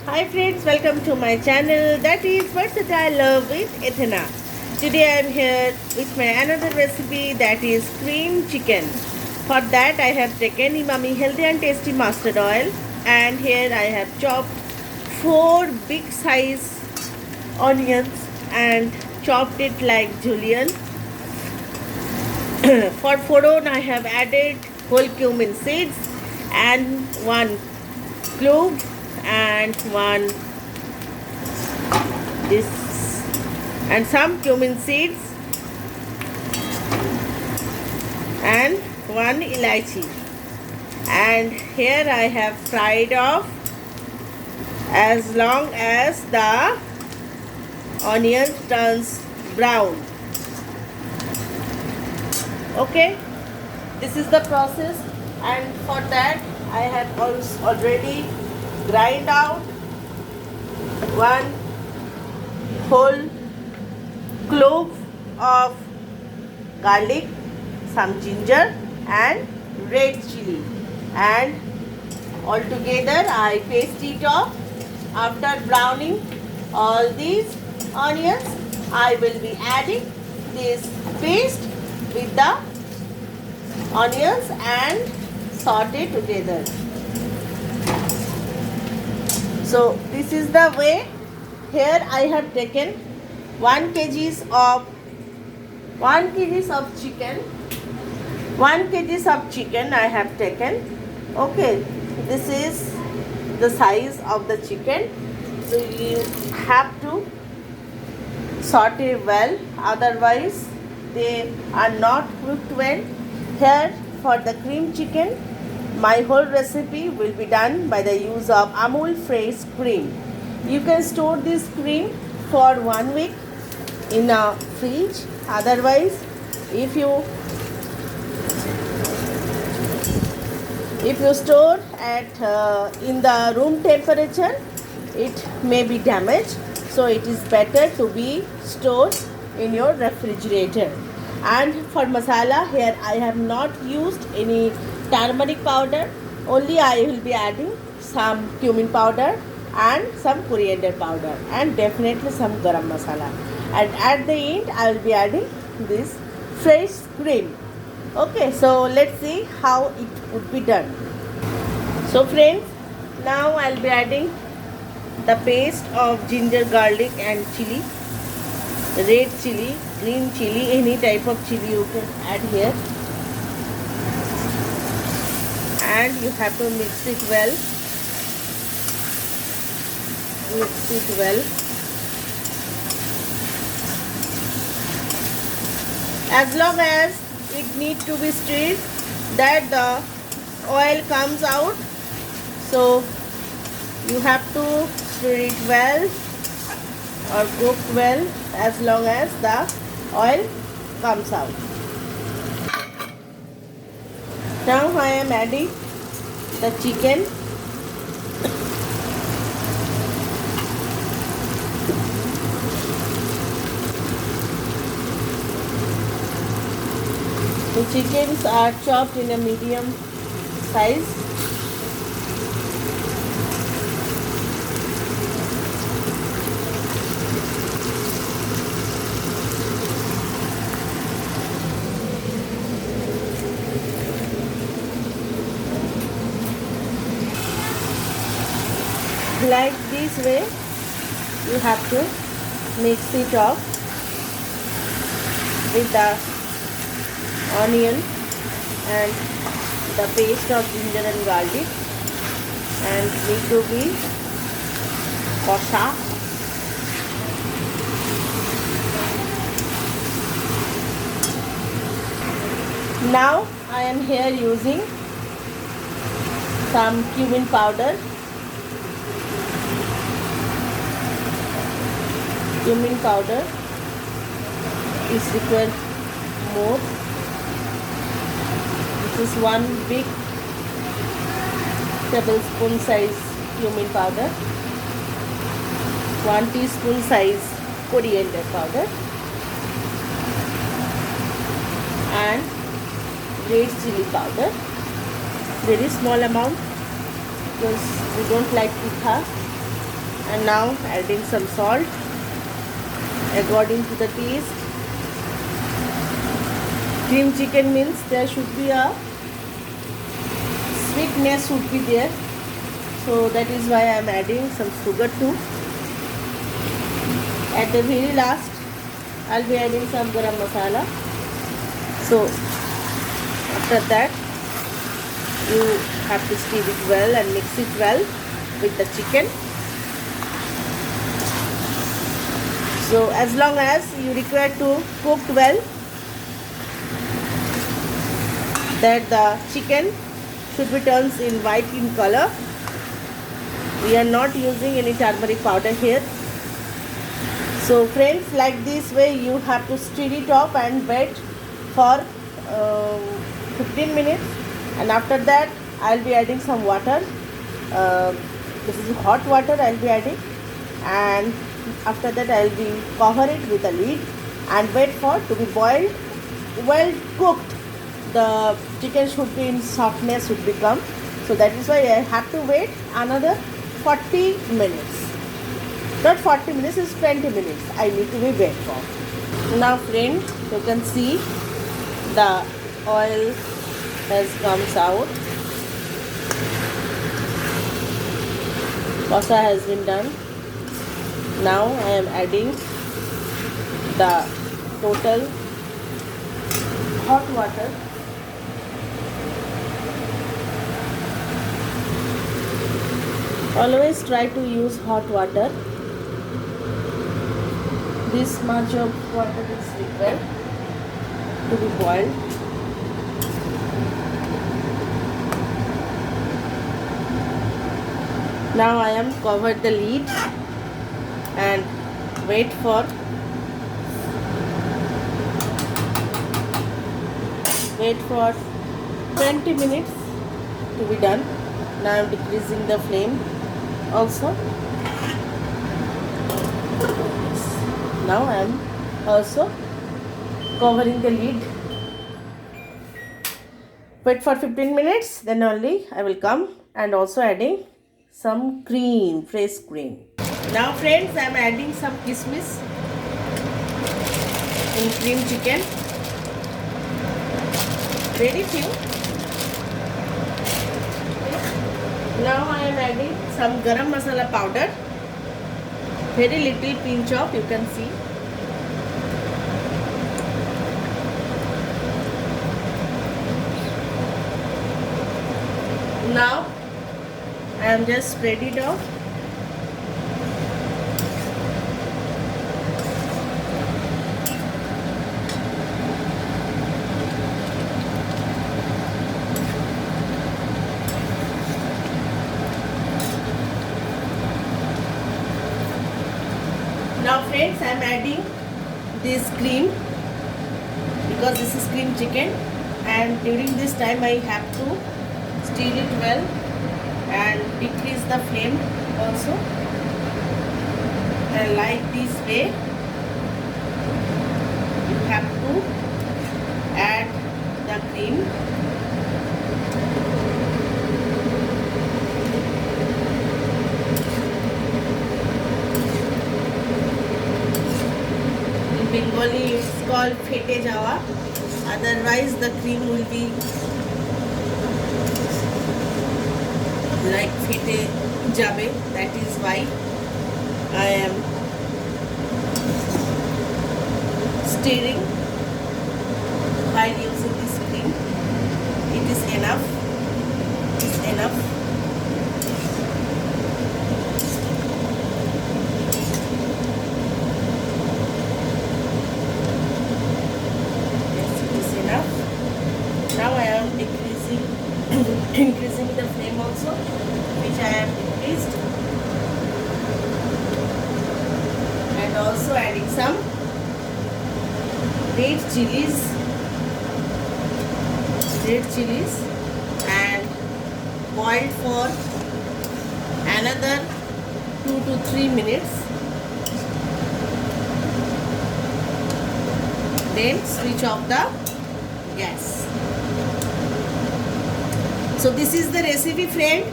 Hi friends, welcome to my channel that is Versatile Love with Ethena. Today I am here with my another recipe that is cream chicken. For that I have taken Imami healthy and tasty mustard oil, and here I have chopped 4 big size onions and chopped it like julienne. For foron I have added whole cumin seeds and 1 clove and 1 this and some cumin seeds and 1 elaichi, and here I have fried off as long as the onion turns brown. Okay, this is the process, and for that I have already grind out 1 whole clove of garlic, some ginger and red chili, and altogether I paste it off. After browning all these onions, I will be adding this paste with the onions and saute together. So this is the way. Here I have taken 1 kgs of chicken. 1 kgs of chicken I have taken. Okay, this is the size of the chicken. So you have to saute well, otherwise they are not cooked well. Here for the cream chicken, my whole recipe will be done by the use of Amul fresh cream. You can store this cream for 1 week in a fridge. Otherwise, if you store at in the room temperature, it may be damaged. So it is better to be stored in your refrigerator. And for masala, here I have not used any turmeric powder. Only I will be adding some cumin powder and some coriander powder and definitely some garam masala. And at the end I will be adding this fresh cream. Okay, so let's see how it would be done. So friends, now I will be adding the paste of ginger, garlic and chili, red chili, green chili, any type of chili you can add here, and you have to mix it well. As long as it needs to be stirred that the oil comes out. So you have to stir it well or cook well as long as the oil comes out. Now I am adding the chicken. The chickens are chopped in a medium size. Like this way, you have to mix it off with the onion and the paste of ginger and garlic, and need to be kosha. Now I am here using some cumin powder. Cumin powder is required more. This is 1 big tablespoon size cumin powder, 1 teaspoon size coriander powder, and red chili powder. Very small amount because we don't like pitha. And now adding some salt according to the taste. Cream chicken means there should be a sweetness should be there, so that is why I am adding some sugar too. At the very last I'll be adding some garam masala. So after that you have to stir it well and mix it well with the chicken. So as long as you require to cook well, that the chicken should be turned in white in color. We are not using any turmeric powder here. So friends, like this way you have to stir it up and wait for 15 minutes, and after that I'll be adding some water. This is hot water I'll be adding, and after that I'll be cover it with a lid and wait for to be boiled, well cooked. The chicken should be in softness should become, so that is why I have to wait another 40 minutes. Not 40 minutes, it's 20 minutes I need to be wait for. Now friend, you can see the oil has comes out. Pasta has been done. Now I am adding the total hot water. Always try to use hot water. This much of water is required to be boiled. Now I am covered the lid and wait for 20 minutes to be done. Now I am decreasing the flame also. Now I am also covering the lid. Wait for 15 minutes, then only I will come and also adding some cream, fresh cream. Now friends, I am adding some kismis in cream chicken. Very few. Now I am adding some garam masala powder. Very little pinch of, you can see. Now I am just spread it out. Now friends, I am adding this cream because this is cream chicken, and during this time I have to stir it well and decrease the flame also, and like this way you have to add the cream. In Bengali it's called fete jawa, otherwise the cream will be like fete jabe. That is why I am stirring while using this cream. It is enough. It is enough. Yes, it is enough. Now I am increasing the flame also, which I have increased, and also adding some red chilies and boiled for another 2 to 3 minutes. Then switch off the gas. So this is the recipe friend.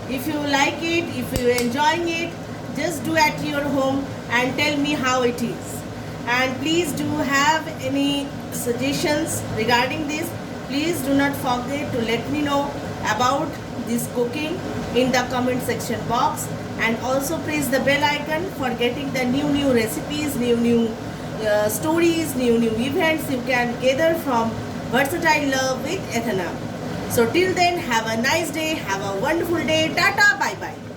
If you like it, if you are enjoying it, just do at your home and tell me how it is. And please do have any suggestions regarding this. Please do not forget to let me know about this cooking in the comment section box, and also press the bell icon for getting the new recipes, new stories, new events you can gather from Versatile Love with Ethana. So till then, have a nice day, have a wonderful day. Tata, bye bye.